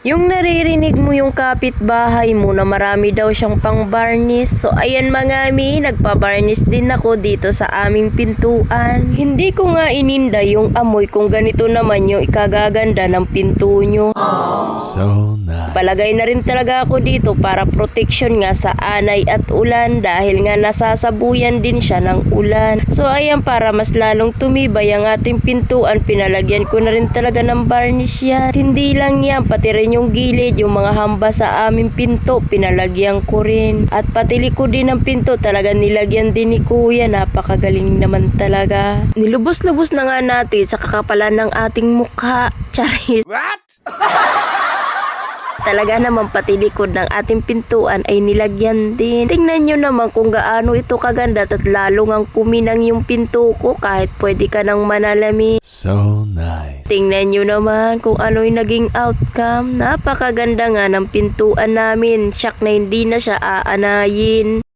Yung naririnig mo yung kapitbahay mo na marami daw siyang pang-varnish. So ayan mga mi, nagpa-varnish din ako dito sa aming pintuan. Hindi ko nga ininda yung amoy kung ganito naman yung ikagaganda ng pinto nyo. So nice. Palagay na rin talaga ako dito para protection nga sa anay at ulan dahil nga nasasabuyan din siya ng ulan. So ayan, para mas lalong tumibay ang ating pintuan, pinalagyan ko na rin talaga ng varnish yan. Hindi lang yan, pati rin yung gilid, yung mga hamba sa aming pinto, pinalagyan ko rin. At pati likod din ng pinto, talaga nilagyan din ni Kuya. Napakagaling naman talaga. Nilubos-lubos na nga natin sa kakapalan ng ating mukha. Charis. What? Talaga naman pati likod ng ating pintuan ay nilagyan din. Tingnan nyo naman kung gaano ito kaganda at lalo ngang kuminang yung pinto ko kahit pwede ka nang manalami. So nice. Tingnan nyo naman kung ano yung naging outcome. Napakaganda nga ng pintuan namin. Siyak na hindi na siya aanayin.